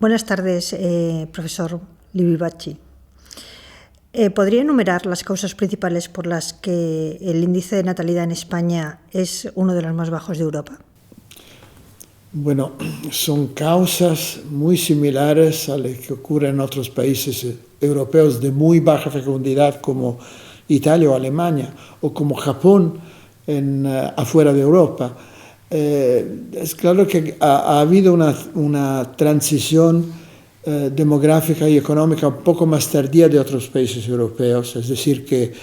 Buenas tardes, profesor Livi-Bachchi. ¿Podría enumerar las causas principales por las que el índice de natalidad en España es uno de los más bajos de Europa? Bueno, son causas muy similares a las que ocurren en otros países europeos de muy baja fecundidad como Italia o Alemania, o como Japón afuera de Europa. Es claro que ha habido una transición demográfica y económica un poco más tardía de otros países europeos, es decir que,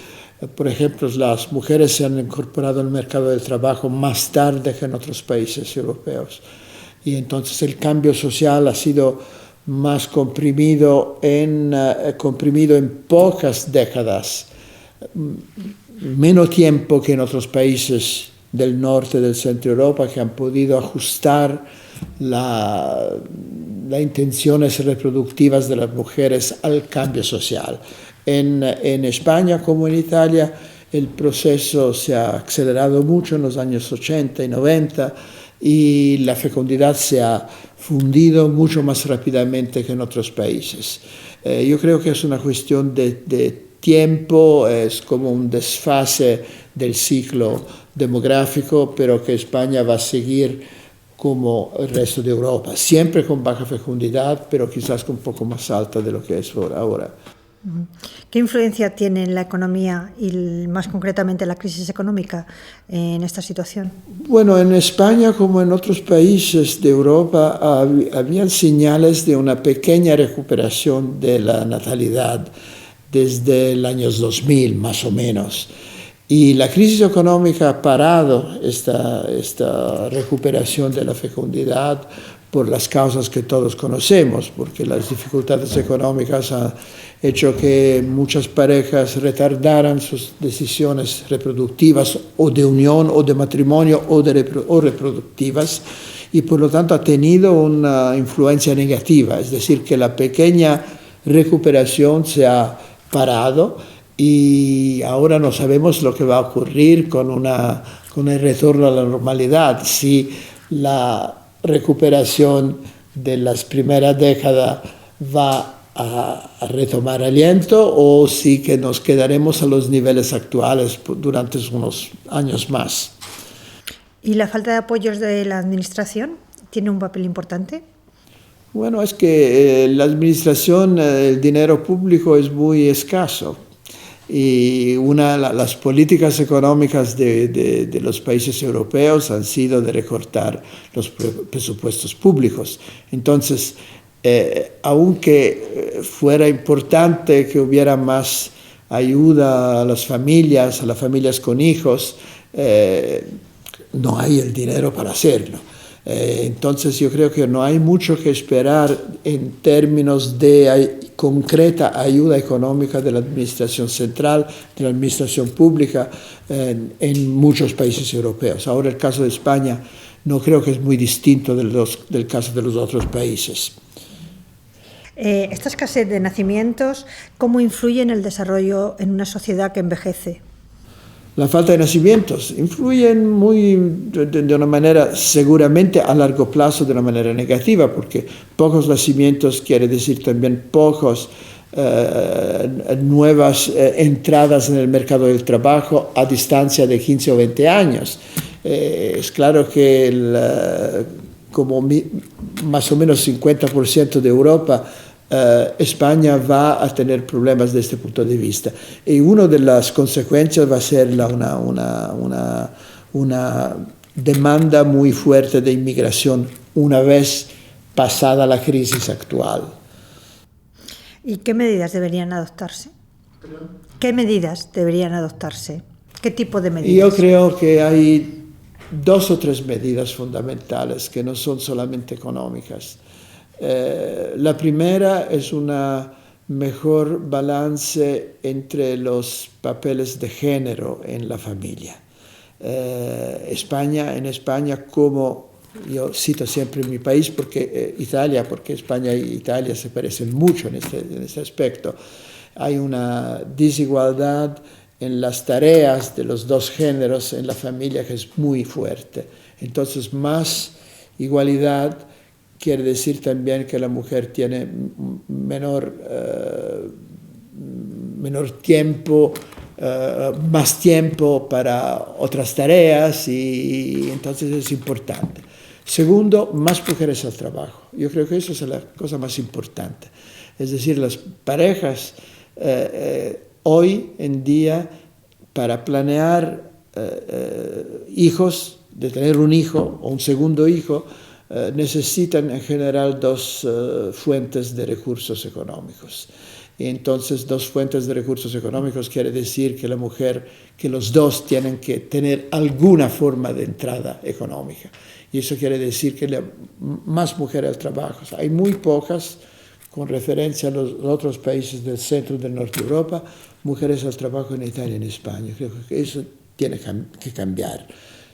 por ejemplo, las mujeres se han incorporado al mercado del trabajo más tarde que en otros países europeos, y entonces el cambio social ha sido más comprimido en pocas décadas, menos tiempo que en otros países del norte, del centro de Europa, que han podido ajustar las intenciones reproductivas de las mujeres al cambio social. En España, como en Italia, el proceso se ha acelerado mucho en los años 80 y 90 y la fecundidad se ha fundido mucho más rápidamente que en otros países. Yo creo que es una cuestión de tiempo, es como un desfase del ciclo demográfico, pero que España va a seguir como el resto de Europa, siempre con baja fecundidad, pero quizás un poco más alta de lo que es ahora. ¿Qué influencia tiene en la economía y más concretamente la crisis económica en esta situación? Bueno, en España como en otros países de Europa habían señales de una pequeña recuperación de la natalidad desde el año 2000 más o menos. Y la crisis económica ha parado esta recuperación de la fecundidad por las causas que todos conocemos, porque las dificultades económicas han hecho que muchas parejas retardaran sus decisiones reproductivas o de unión o de matrimonio o reproductivas, y por lo tanto ha tenido una influencia negativa, es decir, que la pequeña recuperación se ha parado y ahora no sabemos lo que va a ocurrir con el retorno a la normalidad, si la recuperación de las primeras décadas va a retomar aliento o si que nos quedaremos a los niveles actuales durante unos años más. ¿Y la falta de apoyos de la administración tiene un papel importante? Bueno, es que la administración, el dinero público es muy escaso. Y las políticas económicas de los países europeos han sido de recortar los presupuestos públicos. Entonces, aunque fuera importante que hubiera más ayuda a las familias con hijos, no hay el dinero para hacerlo. Entonces yo creo que no hay mucho que esperar en términos de concreta ayuda económica de la administración central, de la administración pública en muchos países europeos. Ahora el caso de España no creo que es muy distinto del caso de los otros países. Esta escasez de nacimientos, ¿cómo influye en el desarrollo en una sociedad que envejece? La falta de nacimientos influye de una manera, seguramente a largo plazo, de una manera negativa, porque pocos nacimientos quiere decir también pocos nuevas entradas en el mercado del trabajo a distancia de 15 o 20 años. Es claro que como más o menos 50% de Europa, España va a tener problemas desde este punto de vista, y una de las consecuencias va a ser una demanda muy fuerte de inmigración una vez pasada la crisis actual. ¿Y qué medidas deberían adoptarse? ¿Qué medidas deberían adoptarse? ¿Qué tipo de medidas? Yo creo que hay 2 o 3 medidas fundamentales que no son solamente económicas. La primera es una mejor balance entre los papeles de género en la familia. En España, como yo cito siempre mi país, porque España e Italia se parecen mucho en este aspecto, hay una desigualdad en las tareas de los 2 géneros en la familia que es muy fuerte. Entonces, más igualdad quiere decir también que la mujer tiene menor tiempo, más tiempo para otras tareas y entonces es importante. Segundo, más mujeres al trabajo. Yo creo que eso es la cosa más importante. Es decir, las parejas hoy en día para planear hijos, de tener un hijo o un segundo hijo, necesitan en general dos fuentes de recursos económicos. Y entonces, dos fuentes de recursos económicos quiere decir que la mujer, que los dos tienen que tener alguna forma de entrada económica. Y eso quiere decir que más mujeres al trabajo. O sea, hay muy pocas, con referencia a los otros países del centro y del norte de Europa, mujeres al trabajo en Italia y en España. Creo que eso tiene que cambiar.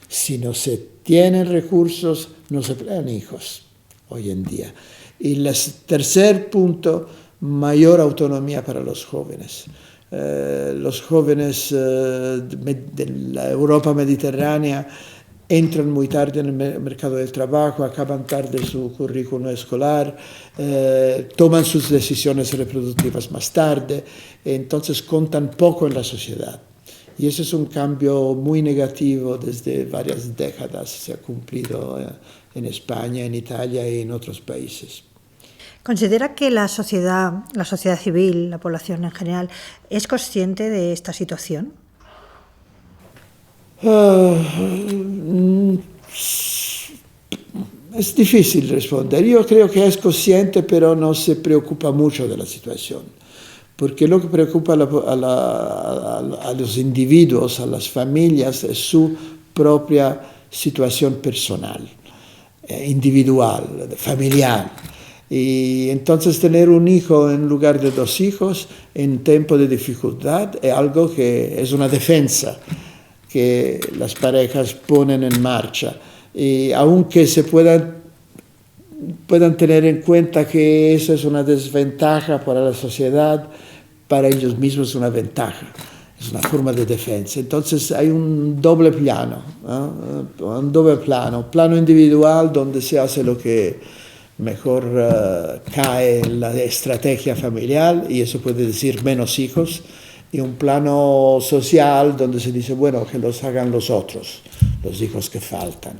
Si no se tienen recursos, no se crean hijos hoy en día. Y el tercer punto, mayor autonomía para los jóvenes. Los jóvenes de la Europa mediterránea entran muy tarde en el mercado del trabajo, acaban tarde su currículum escolar, toman sus decisiones reproductivas más tarde, entonces contan poco en la sociedad. Y ese es un cambio muy negativo desde varias décadas, se ha cumplido en España, en Italia y en otros países. ¿Considera que la sociedad civil, la población en general, es consciente de esta situación? Es difícil responder. Yo creo que es consciente, pero no se preocupa mucho de la situación. Porque lo que preocupa a los individuos, a las familias, es su propia situación personal, individual, familiar. Y entonces tener un hijo en lugar de dos hijos en tiempo de dificultad es algo que es una defensa que las parejas ponen en marcha. Y aunque se puedan tener en cuenta que eso es una desventaja para la sociedad, para ellos mismos es una ventaja, es una forma de defensa. Entonces hay un doble plano, plano individual donde se hace lo que mejor cae en la estrategia familiar, y eso puede decir menos hijos, y un plano social donde se dice, bueno, que los hagan los otros, los hijos que faltan.